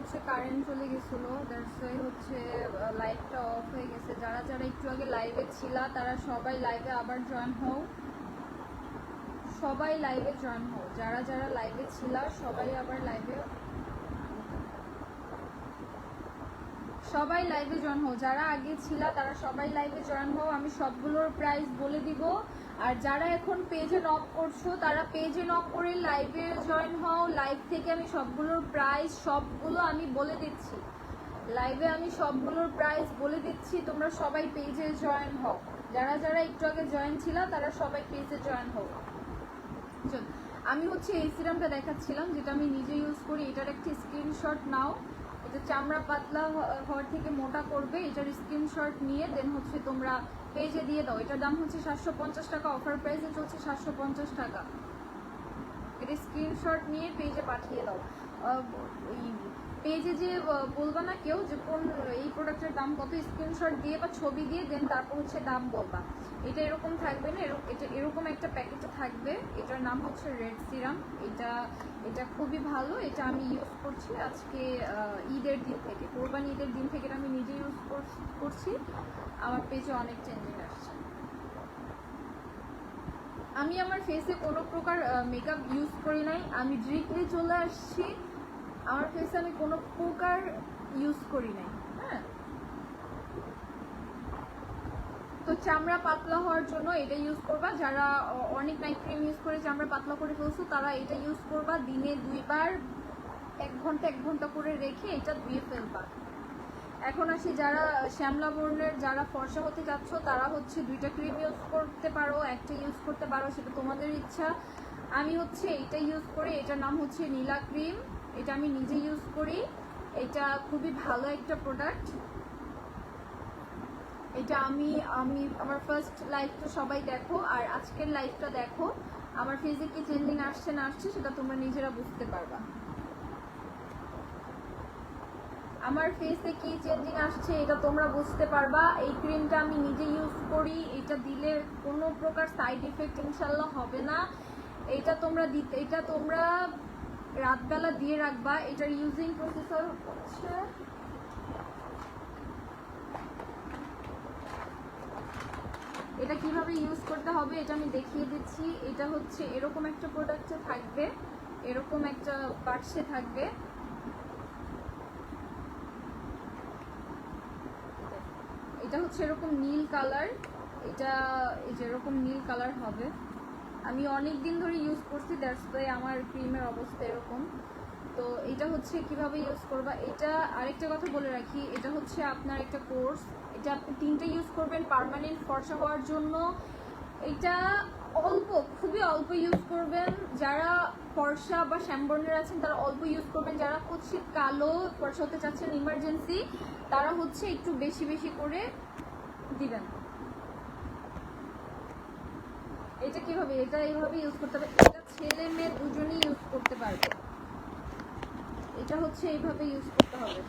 হচ্ছে কারেন্ট চলে গেছিলো, দ্যাটস ওয়াই হচ্ছে লাইভটা অফ হয়ে গেছে। যারা যারা একটু আগে লাইভে ছিলা তারা সবাই লাইভে আবার জয়েন হও, সবাই লাইভে জয়েন হও। যারা যারা লাইভে ছিলা সবাই আবার লাইভে, সবাই লাইভে জয়েন হও। যারা আগে ছিলা তারা সবাই লাইভে জয়েন হও। আমি সবগুলোর প্রাইস বলে দিব। আর যারা এখন পেজে নক করছো তারা পেজে নক করে লাইভে জয়েন হও। লাইভ থেকে আমি সবগুলোর প্রাইস সবগুলো আমি বলে দিচ্ছি, লাইভে আমি সবগুলোর প্রাইস বলে দিচ্ছি। তোমরা সবাই পেজে জয়েন হও। যারা যারা একটু আগে জয়েন ছিল তারা সবাই পেজে জয়েন হও। আমি হচ্ছে এই সিরামটা দেখাচ্ছিলাম যেটা আমি নিজে ইউজ করি। এটার একটি স্ক্রিনশট নাও। এটা চামড়া পাতলা হওয়ার থেকে মোটা করবে, এটার স্ক্রিনশট নিয়ে দেন হচ্ছে তোমরা পেজে দিয়ে দাও। এটার দাম হচ্ছে 750 টাকা, অফার প্রাইসে চলছে 750 টাকা। এটা স্ক্রিনশট নিয়ে পেজে পাঠিয়ে দাও। পেজে যে বলবা না কেউ যে কোন এই প্রোডাক্টের দাম কত, স্ক্রিনশট দিয়ে বা ছবি দিয়ে দেন তারপর হচ্ছে দাম বলবা। এটা এরকম থাকবে না, এটা এরকম একটা প্যাকেটে থাকবে। এটার নাম হচ্ছে রেড সিরাম। এটা খুবই ভালো। এটা আমি ইউজ করছি আজকে ঈদের দিন থেকে, কোরবানি ঈদের দিন থেকে এটা আমি নিজে ইউজ করছি। আমার পেজে অনেক চেঞ্জিং আসছে। আমি আমার ফেসে কোনো প্রকার মেকআপ ইউজ করি নাই, আমি ডিরেক্টলি চলে আসছি। আমার ফেসে আমি কোনো প্রকার ইউজ করি নাই। হ্যাঁ, তো চামড়া পাতলা হওয়ার জন্য এটা ইউজ করবা। যারা অনেক নাইট ক্রিম ইউজ করে চামড়া পাতলা করে ফেলছো তারা এটা ইউজ করবা। দিনে 2 বার 1 ঘন্টা 1 ঘন্টা করে রেখে এটা ধুয়ে ফেলবা। এখন আসি যারা শ্যামলা বর্ণের, যারা ফর্সা হতে যাচ্ছ তারা হচ্ছে 2টা ক্রিম ইউজ করতে পারো, একটা ইউজ করতে পারো, সেটা তোমাদের ইচ্ছা। আমি হচ্ছে এটা ইউজ করি। এটার নাম হচ্ছে নীলা ক্রিম। এটা আমি নিজে ইউজ করি। এটা খুবই ভালো একটা প্রোডাক্ট। এটা আমি আমার ফার্স্ট লাইভটা সবাই দেখো আর আজকের লাইভটা দেখো। আমার ফেসে কি চেঞ্জিং আসছে না আসছে সেটা তোমরা নিজেরা বুঝতে পারবা। আমার ফেসে কি চেঞ্জিং আসছে এটা তোমরা বুঝতে পারবা। এই ক্রিমটা আমি নিজে ইউজ করি। এটা দিলে কোনো প্রকার সাইড এফেক্ট ইনশাল্লাহ হবে না। এটা তোমরা রাতবেলা দিয়ে রাখবা। এটার ইউজিং প্রসেসর হচ্ছে এটা কিভাবে ইউজ করতে হবে এটা আমি দেখিয়ে দিচ্ছি। এটা হচ্ছে এরকম একটা প্রোডাক্টে থাকবে, এরকম একটা বাক্সে থাকবে। এটা হচ্ছে এরকম নীল কালার। এটা এই যে এরকম নীল কালার হবে। আমি অনেক দিন ধরে ইউজ করছি, দ্যাটস ওয়াই আমার ক্রিমের অবস্থা এরকম। তো এটা হচ্ছে কিভাবে ইউজ করবা। এটা আরেকটা কথা বলে রাখি, এটা হচ্ছে আপনার একটা কোর্স। এটা আপনি 3টা ইউজ করবেন পার্মানেন্ট ফর্সা হওয়ার জন্য। এটা অল্প, খুবই অল্প ইউজ করবেন। যারা ফর্সা বা শ্যামবর্ণের আছেন তারা অল্প ইউজ করবেন। যারা হচ্ছে কালো ফর্সা হতে চাচ্ছেন ইমার্জেন্সি তারা হচ্ছে একটু বেশি বেশি করে দিবেন। এটা কিভাবে, এটা এইভাবে ইউজ করতে হবে। এটা ছেলে মেয়ে দুজনেই ইউজ করতে পারবে। এটা হচ্ছে এইভাবে ইউজ করতে হবে।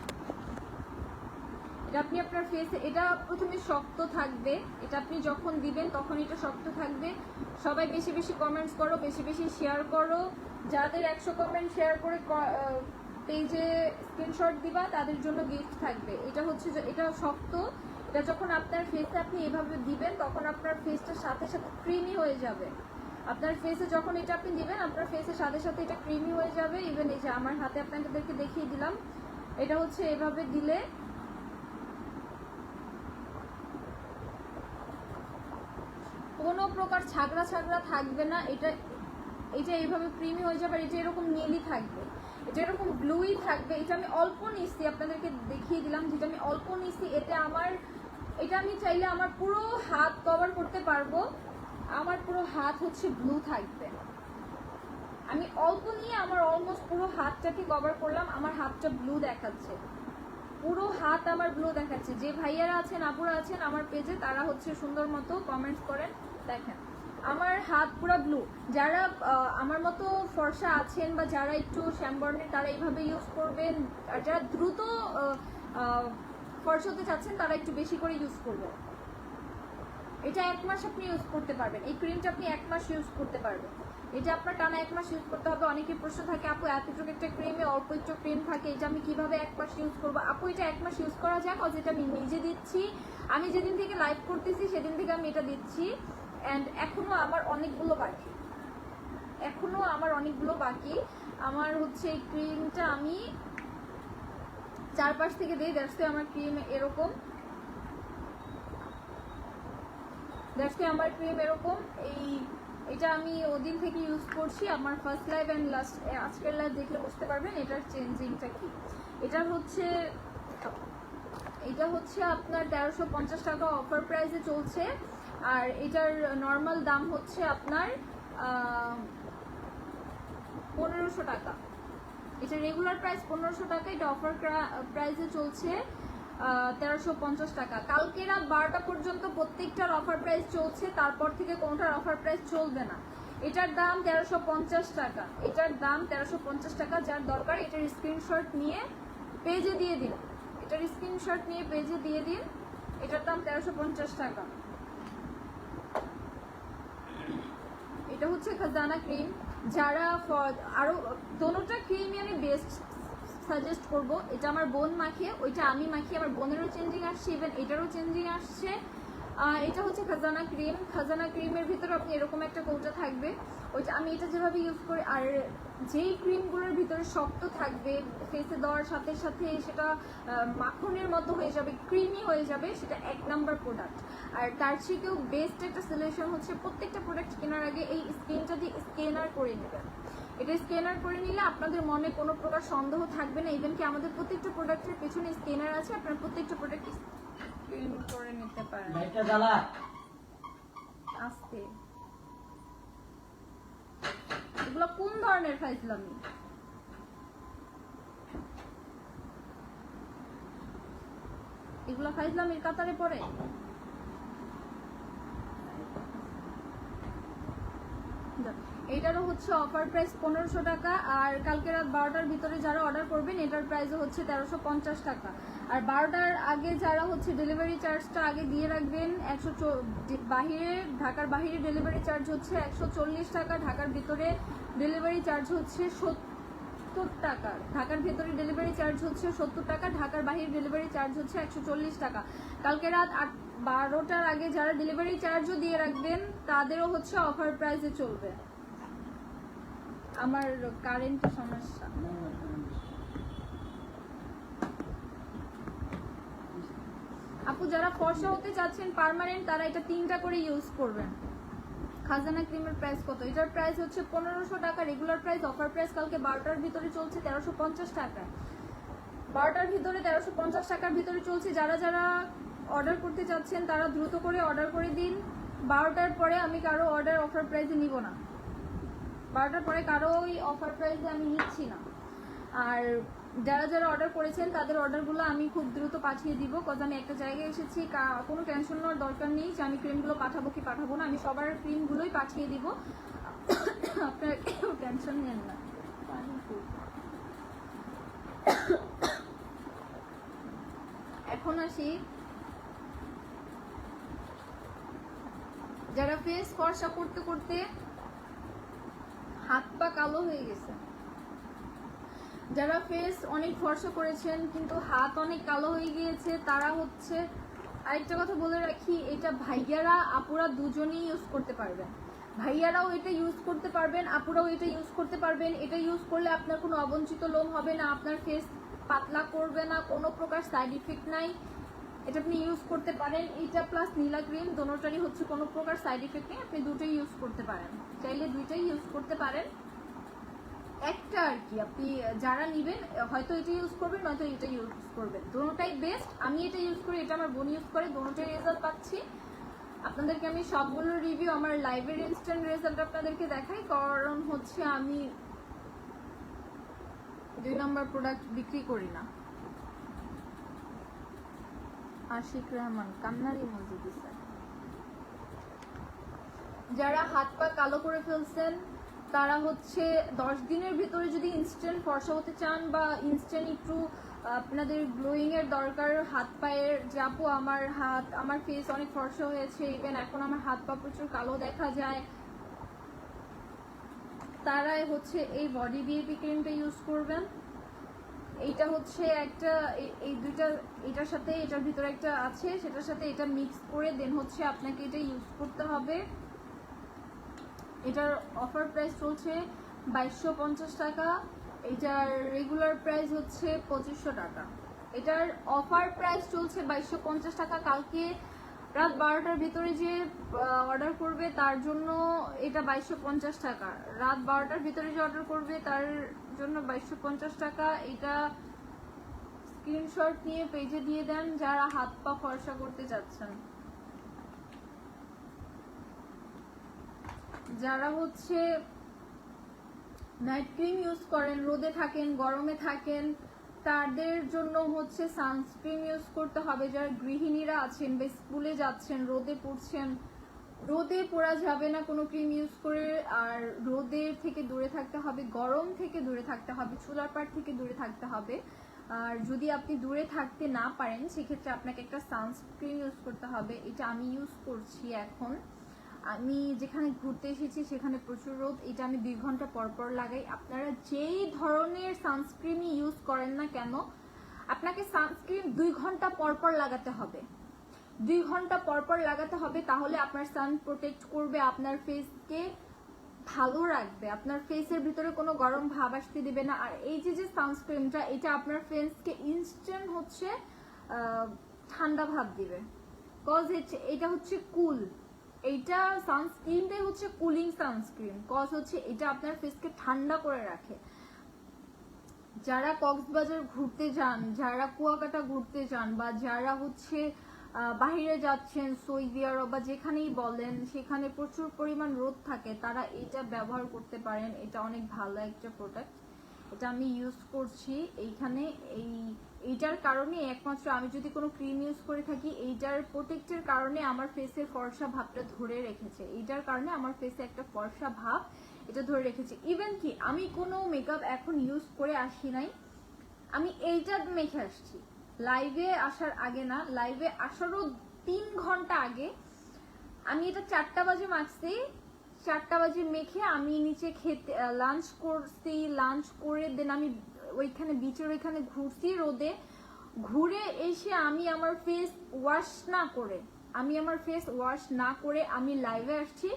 এটা আপনি আপনার ফেসে, এটা প্রথমে শক্ত থাকবে। এটা আপনি যখন দিবেন তখন এটা শক্ত থাকবে। সবাই বেশি বেশি কমেন্টস করো, বেশি বেশি শেয়ার করো। যাদের 100 কমেন্ট শেয়ার করে পেজে স্ক্রিনশট দিবা তাদের জন্য গিফট থাকবে। এটা হচ্ছে এটা শক্ত। এটা যখন আপনার ফেসে আপনি এভাবে দিবেন তখন আপনার ফেসটার সাথে সাথে ক্রিমি হয়ে যাবে। আপনার ফেসে যখন এটা আপনি দিবেন আপনার ফেসের সাথে সাথে এটা ক্রিমি হয়ে যাবে। ইভেন এই যে আমার হাতে আপনাদেরকে দেখিয়ে দিলাম। এটা হচ্ছে এভাবে দিলে কোনো প্রকার ছাগড়া থাকবে না। এটা এইভাবে ক্রিমি হয়ে যাবে। আর এটা এরকম নীলই থাকবে, এটা এরকম ব্লুই থাকবে। এটা আমি অল্প নিচ্ছি, আপনাদেরকে দেখিয়ে দিলাম যেটা আমি অল্প নিচ্ছি। এটা আমি চাইলে আমার পুরো হাত কভার করতে পারবো। আমার পুরো হাত হচ্ছে ব্লু থাকবে। আমি অল্প নিয়ে আমার অলমোস্ট পুরো হাতটাকে কভার করলাম। আমার হাতটা ব্লু দেখাচ্ছে, পুরো হাত আমার ব্লু দেখাচ্ছে। যে ভাইয়ারা আছেন আপুরা আছেন আমার পেজে তারা হচ্ছে সুন্দর মতো কমেন্টস করেন, দেখেন আমার হাত পুরো ব্লু। যারা আমার মতো ফর্সা আছেন বা যারা একটু শ্যামবর্ণের তারা এইভাবে ইউজ করবেন। আর যারা দ্রুত ফর্সা হতে চাচ্ছেন তারা একটু বেশি করে ইউজ করবেন। এটা 1 মাস আপনি ইউজ করতে পারবেন। এই ক্রিমটা আপনি 1 মাস ইউজ করতে পারবেন। এটা আপনার টানা 1 মাস ইউজ করতে হবে। অনেকের প্রশ্ন থাকে আপু এতটুকু একটা ক্রিমে অল্প একটু ক্রিম থাকে, এটা আমি কিভাবে 1 মাস ইউজ করবো? আপু এটা 1 মাস ইউজ করা যায়, কজ এটা আমি নিজে দিচ্ছি। আমি যেদিন থেকে লাইভ করতেছি সেদিন থেকে আমি এটা দিচ্ছি। অ্যান্ড এখনো আমার অনেকগুলো বাকি, আমার হচ্ছে এই ক্রিমটা আমি 4-5 থেকে দিই। দেখতে আমার ক্রিম এরকম, এটা আমি ওদিন থেকে ইউজ করছি। আমার ফার্স্ট লাইভ অ্যান্ড লাস্ট আজকের লাইভ দেখলে বুঝতে পারবেন এটার চেঞ্জিংটা কি। এটা হচ্ছে আপনার 1350 টাকা অফার প্রাইসে চলছে, আর এটার নর্মাল দাম হচ্ছে আপনার 1500 টাকা। এটা রেগুলার প্রাইস 1500 টাকা, এটা অফার প্রাইসে চলছে 1350 টাকা। কালকে রাত 12টা পর্যন্ত প্রত্যেকটার অফার প্রাইস চলছে, তারপর থেকে কোনটার অফার প্রাইস চলবে না। এটার দাম 1350 টাকা, যার দরকার এটার স্ক্রিনশট নিয়ে পেজে দিয়ে দিন, এটার দাম 1350 টাকা। এটা হচ্ছে খাজানা ক্রিম। যারা আরো দোনোটা ক্রিমই আমি বেস্ট সাজেস্ট করব। এটা আমার বোন মাখে, ওইটা আমি মাখি, আমার বোনেরও চেঞ্জিং আসছে, ইভেন এটারও চেঞ্জিং আসছে। এটা হচ্ছে খাজানা ক্রিম। খাজানা ক্রিমের ভিতরে আপনি এরকম একটা কৌটা থাকবে, ওইটা আমি এটা যেভাবে ইউজ করি। আর যেই ক্রিমগুলোর ভিতরে শক্ত থাকবে, ফেসে দেওয়ার সাথে সাথে সেটা মাখনের মতো হয়ে যাবে, ক্রিমি হয়ে যাবে, সেটা 1 নাম্বার প্রোডাক্ট। আর তার থেকেও বেস্ট একটা সলিউশন হচ্ছে প্রত্যেকটা প্রোডাক্ট কেনার আগে এই স্ক্রিনটা দিয়ে স্ক্যানার করে নেবেন। এটা স্ক্যানার করে নিলে আপনাদের মনে কোনো প্রকার সন্দেহ থাকবে না। ইভেন কি আমাদের প্রত্যেকটা প্রোডাক্টের পেছনে স্ক্যানার আছে, আপনারা প্রত্যেকটা প্রোডাক্ট স্ক্যান করে নিতে পারেন। আস্তে, এগুলো কোন ধরনের ফাইজলামি? এগুলো ফাইজলামির কাতারে পড়ে? এটারও হচ্ছে অফার প্রাইস 1500 টাকা, আর কালকে রাত 12টার ভিতরে যারা অর্ডার করবেন এটার প্রাইসও হচ্ছে 1350 টাকা। আর 12টার আগে যারা হচ্ছে ডেলিভারি চার্জটা আগে দিয়ে রাখবেন, ঢাকার বাহিরে ডেলিভারি চার্জ হচ্ছে 140 টাকা, ঢাকার ভিতরে ডেলিভারি চার্জ হচ্ছে 70 টাকা। ঢাকার ভেতরে ডেলিভারি চার্জ হচ্ছে 70 টাকা, ঢাকার বাহিরে ডেলিভারি চার্জ হচ্ছে 140 টাকা। কালকে রাত 12টার আগে যারা ডেলিভারি চার্জও দিয়ে রাখবেন তাদেরও হচ্ছে অফার প্রাইসে চলবে। আমার কারেন্টের সমস্যা। আপু যারা ফর্সা হতে চাচ্ছেন পার্মানেন্ট, তারা এটা 3টা করে ইউজ করবেন। খাজানা ক্রিমের প্রাইস কত? এটার প্রাইস হচ্ছে 1500 টাকা রেগুলার প্রাইস, অফার প্রাইস কালকে 12টার ভিতরে চলছে 1350 টাকা। 12টার ভিতরে 1350 টাকার ভিতরে চলছে। যারা যারা অর্ডার করতে চাচ্ছেন তারা দ্রুত করে অর্ডার করে দিন। 12টার পরে আমি কারো অর্ডার অফার প্রাইসে নিব না, 12টার পরে কারো ওই অফার প্রাইসে আমি নিচ্ছি না। আর যারা যারা অর্ডার করেছেন তাদের অর্ডারগুলো আমি খুব দ্রুত পাঠিয়ে দিব, কজ আমি একটা জায়গায় এসেছি, কোনো টেনশন নেওয়ার দরকার নেই যে আমি ক্রিমগুলো পাঠাবো কি পাঠাবো না, আমি সবার ক্রিমগুলোই পাঠিয়ে দিব, আপনারা কেউ টেনশন নেন না। এখন আসি যারা ফেস ফর্সা করতে করতে হাত পা কালো হয়ে গেছে, যারা ফেস অনেক ফর্সা করেছেন কিন্তু হাত অনেক কালো হয়ে গিয়েছে, তারা হচ্ছে আরেকটা কথা বলে রাখি, এটা ভাইয়ারা আপুরা দুজনেই ইউজ করতে পারবেন। ভাইয়ারাও এটা ইউজ করতে পারবেন, আপুরাও এটা ইউজ করতে পারবেন। এটা ইউজ করলে আপনার কোনো অবঞ্চিত লোম হবে না, আপনার ফেস পাতলা করবে না, কোনো প্রকার সাইড ইফেক্ট নাই। এটা আপনি ইউজ করতে পারেন। এইটা প্লাস নীলা ক্রিম দোনোটারই হচ্ছে কোনো প্রকার সাইড ইফেক্ট নেই, আপনি দুটোই ইউজ করতে পারেন, চাইলে দুইটাই ইউজ করতে পারেন। একটা আর কি, আপনি যারা নেবেন হয়তো এটা ইউজ করবেন, নয়তো এটা ইউজ করবেন, দোনোটাই বেস্ট। আমি এটা ইউজ করি, এটা আমার বোন ইউজ করে, দোনোটাই রেজাল্ট পাচ্ছি। আপনাদেরকে আমি সবগুলো রিভিউ আমার লাইভের ইনস্ট্যান্ট রেজাল্ট আপনাদেরকে দেখাই, কারণ হচ্ছে আমি 2 নম্বর প্রোডাক্ট বিক্রি করি না। আশিক রহমান কান্নারি মসজিদ স্যার, যারা হাত পা কালো করে ফেলছেন তারা হচ্ছে 10 দিনের ভিতরে যদি ইনস্ট্যান্ট ফর্সা হতে চান বা ইনস্ট্যান্ট একটু আপনাদের গ্লোয়িং এর দরকার হাত পায়ের, যে আপু আমার ফেস অনেক ফর্সা হয়েছে, ইভেন এখন আমার হাত পা প্রচুর কালো দেখা যায়, তারাই হচ্ছে এই বডি বিএপি ক্রিমটা ইউজ করবেন। এইটা হচ্ছে একটা এই দুইটা, এটার সাথে এটার ভিতরে একটা আছে, সেটার সাথে এটা মিক্স করে দেন হচ্ছে আপনাকে এটা ইউজ করতে হবে। এটার অফার প্রাইস চলছে 2250 টাকা, এটার রেগুলার প্রাইস হচ্ছে 2500 টাকা। এটার অফার প্রাইস চলছে 2250 টাকা। কালকে রাত 12টার ভিতরে যে অর্ডার করবে তার জন্য এটা 2250 টাকা। রাত 12টার ভিতরে যে অর্ডার করবে তার জন্য 2250 টাকা। এটা স্ক্রিনশট নিয়ে পেজে দিয়ে দেন যারা হাত পা ফর্সা করতে চাচ্ছেন। যারা হচ্ছে নাইট ক্রিম ইউজ করেন, রোদে থাকেন, গরমে থাকেন, তাদের জন্য হচ্ছে সানস্ক্রিন ইউজ করতে হবে। যারা গৃহিণীরা আছেন বা স্কুলে যাচ্ছেন, রোদে পড়ছেন, রোদে পড়া যাবে না কোনো ক্রিম ইউজ করে। আর রোদের থেকে দূরে থাকতে হবে, গরম থেকে দূরে থাকতে হবে, চুলার পাড় থেকে দূরে থাকতে হবে। আর যদি আপনি দূরে থাকতে না পারেন সেক্ষেত্রে আপনাকে একটা সানস্ক্রিন ইউজ করতে হবে। এটা আমি ইউজ করছি এখন। আমি যেখানে ঘুরতে এসেছি সেখানে প্রচুর রোদ, এটা আমি 2 ঘন্টা পর পর লাগাই। আপনারা যেই ধরনের সানস্ক্রিনই ইউজ করেন না কেন, আপনাকে সানস্ক্রিন 2 ঘন্টা পর পর লাগাতে হবে। 2 ঘন্টা পর পর লাগাতে হবে, তাহলে আপনার সান প্রোটেক্ট করবে, আপনার ফেসকে ভালো রাখবে, আপনার ফেসের ভিতরে কোনো গরম ভাব আসতে দিবে না। আর এই যে সানস্ক্রিনটা, এটা আপনার ফেসকে ইনস্ট্যান্ট হচ্ছে ঠান্ডা ভাব দিবে। কজ এটা হচ্ছে কুল, এইটা সানস্ক্রিনটাই হচ্ছে কুলিং সানস্ক্রিন। কজ হচ্ছে এটা আপনার ফেসকে ঠান্ডা করে রাখে। যারা কক্সবাজার ঘুরতে যান, যারা কুয়াকাটা ঘুরতে যান, বা যারা হচ্ছে বাইরে যাচ্ছেন, সৌদি আরব বা যেখানেই বলেন, সেখানে প্রচুর পরিমাণ রোদ থাকে, তারা এটা ব্যবহার করতে পারেন। এটা অনেক ভালো একটা প্রোডাক্ট, এটা আমি ইউজ করছি। এইখানে এইটার কারণে একমাত্র আমি যদি কোনো ক্রিম ইউজ করে থাকি, এইটার প্রোটেক্টের কারণে আমার ফেসের ফর্সা ভাবটা ধরে রেখেছে। এইটার কারণে আমার ফেসে একটা ফর্সা ভাব এটা ধরে রেখেছে। ইভেন কি আমি কোনো মেকআপ এখন ইউজ করে আসি নাই, আমি এইটা মেখে আসছি লাইভে আসার আগে না, লাইভে আসারও 3 ঘন্টা আগে আমি এটা 4টা বাজে মাখছি। 4টা বাজে মেখে আমি নিচে খেতে লাঞ্চ করছি, লাঞ্চ করে দেন আমি ওইখানে বিচের ওইখানে ঘুরছি রোদে। ঘুরে এসে আমি আমার ফেস ওয়াশ না করে আমি লাইভে আসছি।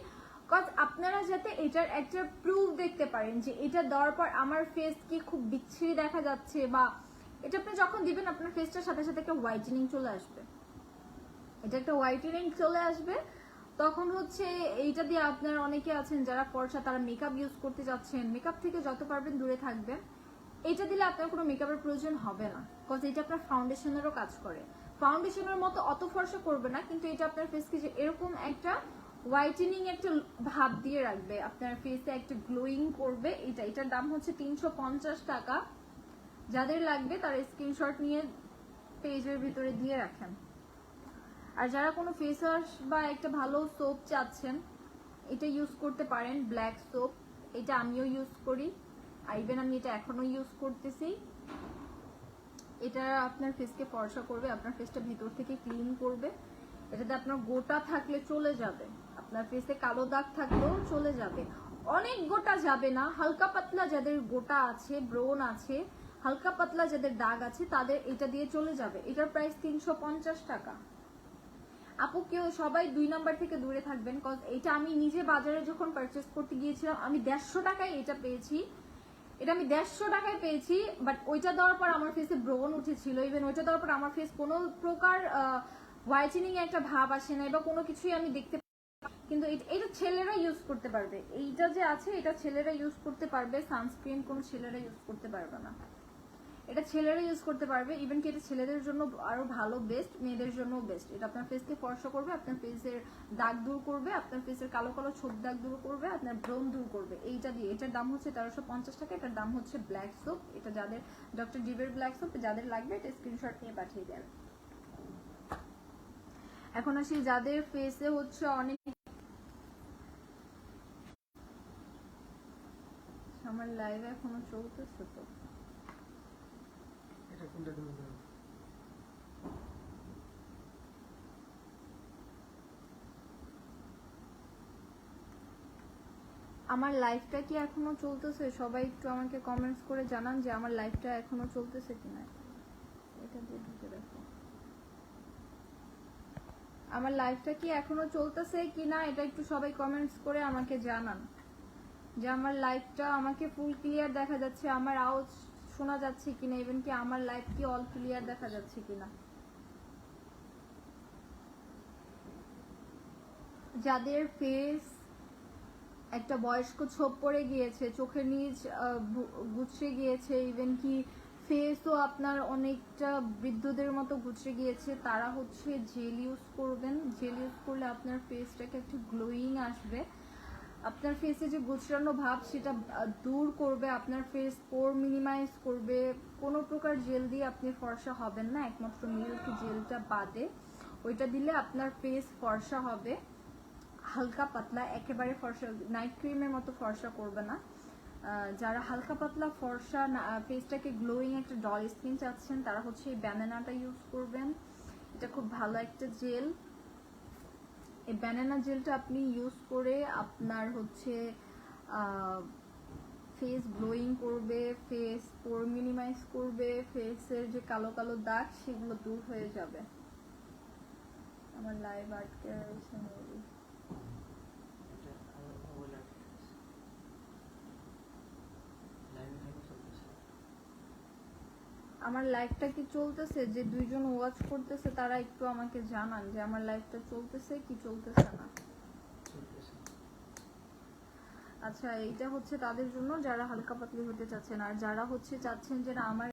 কজ আপনারা যাতে এটার একটা প্রুফ দেখতে পারেন যে এটা দেওয়ার পর আমার ফেস কি খুব বিচ্ছিরি দেখা যাচ্ছে, বা এটা আপনি যখন দিবেন আপনার ফেসটার সাথে সাথে একটা হোয়াইটেনিং চলে আসবে। এটা একটা হোয়াইটেনিং চলে আসবে, তখন হচ্ছে এইটা দিয়ে আপনারা অনেকে আছেন যারা ফর্সা, তারা মেকআপ ইউজ করতে যাচ্ছেন, মেকআপ থেকে যত পারবেন দূরে থাকবেন। এটা দিলে আপনার কোনো মেকআপের প্রয়োজন হবে না, কজ এটা আপনার ফাউন্ডেশনেরও কাজ করে। ফাউন্ডেশনের মতো অত ফর্সা করবে না, কিন্তু এটা আপনার ফেসকে যে এরকম একটা হোয়াইটেনিং একটা ভাব দিয়ে রাখবে, আপনার ফেসে একটা গ্লোয়িং করবে। এটার দাম হচ্ছে 350 টাকা। যাদের লাগবে তারা স্ক্রিনশট নিয়ে পেজের ভিতরে দিয়ে রাখেন। আর যারা কোনো ফেস ওয়াশ বা একটা ভালো সোপ চাচ্ছেন, এটা ইউজ করতে পারেন, ব্ল্যাক সোপ। এটা আমিও ইউজ করি, ইভেন আমি এটা এখনো ইউজ করতেছি। এটা আপনার ফেসকে ফর্সা করবে, আপনার ফেসটা ভিতর থেকে ক্লিন করবে। এটাতে আপনার গোটা থাকলে চলে যাবে, আপনার ফেসে কালো দাগ থাকলেও চলে যাবে। অনেক গোটা যাবে না, হালকা পাতলা যাদের গোটা আছে, ব্রণ আছে, হালকা পাতলা যাদের দাগ আছে, তাদের এটা দিয়ে চলে যাবে। এটার প্রাইস 350 টাকা। আপু কেউ সবাই 2 নাম্বার থেকে দূরে থাকবেন, কজ এটা আমি নিজে বাজারে যখন পারচেস করতে গিয়েছিলাম আমি 150 টাকায় এটা পেয়েছি। এটা আমি 150 টাকায় পেয়েছি, বাট ওইটা দেওয়ার পর আমার ফেসে ব্রণ উঠেছিল। ইভেন ওইটা দেওয়ার পর আমার ফেস কোনো প্রকার হোয়াইটেনিং একটা ভাব আসে না, বা কোনো কিছুই আমি দেখতে। কিন্তু এটা ছেলেরা ইউজ করতে পারবে, এইটা যে আছে এটা ছেলেরা ইউজ করতে পারবে। সানস্ক্রিন কোনো ছেলেরা ইউজ করতে পারবে না, এটা ছেলেরা ইউজ করতে পারবে। ইভেন কি এটা ছেলেদের জন্য আরো ভালো, বেস্ট, মেয়েদের জন্য বেস্ট। এটা আপনার ফেসকে ফর্সা করবে, আপনার ফেসের দাগ দূর করবে, আপনার ফেসের কালো কালো ছোপ দাগ দূর করবে, আপনার ব্রণ দূর করবে এইটা দিয়ে। এটার দাম হচ্ছে 1350 টাকা। এটার দাম হচ্ছে ব্ল্যাক সোপ। এটা যাদের ডক্টর ডিবের ব্ল্যাক সোপ, যাদের লাগবে এটা স্ক্রিনশট নিয়ে পাঠিয়ে দেন। এখন আসি যাদের ফেসে হচ্ছে অনেক, আমার লাইভ এখনো চলতেছে তো, এটা কোনটা দিন আমার লাইফটা কি এখনো চলতেছে? সবাই একটু আমাকে কমেন্টস করে জানান যে আমার লাইফটা এখনো চলতেছে কিনা। এটা দিয়ে ঢুকে দেখো আমার লাইফটা কি এখনো চলতেছে কিনা, এটা একটু সবাই কমেন্টস করে আমাকে জানান যে আমার লাইফটা আমাকে ফুল ক্লিয়ার দেখা যাচ্ছে, আমার আওয়াজ শোনা যাচ্ছে কিনা, ইভেন কি আমার লাইফ কি অল ক্লিয়ার দেখা যাচ্ছে কিনা। যাদের ফেস একটা বয়স্ক ছোপ পড়ে গিয়েছে, চোখের নিচ গুছড়ে গিয়েছে, ইভেন কি ফেসও আপনার অনেকটা বৃদ্ধদের মতো গুছড়ে গিয়েছে, তারা হচ্ছে জেল ইউজ করবেন। জেল ইউজ করলে আপনার ফেসটাকে একটু গ্লোয়িং আসবে, আপনার ফেসে যে গুছরানো ভাব সেটা দূর করবে, আপনার ফেস পোর মিনিমাইজ করবে। কোনো প্রকার জেল দিয়ে আপনি ফর্সা হবেন না, একমাত্র মিল্ক জেলটা বাদে, ওইটা দিলে আপনার ফেস ফর্সা হবে। হালকা পাতলা, একেবারে ফর্সা নাইট ক্রিমের মতো ফর্সা করবে না। যারা হালকা পাতলা ফর্সা ফেসটাকে গ্লোয়িং একটা ডল স্কিন চাচ্ছেন, তারা হচ্ছে এই ব্যানানাটা ইউজ করবেন। এটা খুব ভালো একটা জেল। এই ব্যানানা জেলটা আপনি ইউজ করে আপনার হচ্ছে ফেস গ্লোয়িং করবে, ফেস পোর মিনিমাইজ করবে, ফেসের যে কালো কালো দাগ সেগুলো দূর হয়ে যাবে। আমার লাইভ আটকে রয়েছে মেবি। আমার লাইফটা কি চলতেছে? যে দুইজন ওয়াচ করতেছে তারা একটু আমাকে জানান যে আমার লাইফটা চলতেছে কি চলতেছে না। আচ্ছা, এইটা হচ্ছে তাদের জন্য যারা হালকা পাতলি হতে চাচ্ছেন, আর যারা হচ্ছে চাচ্ছেন যে না আমার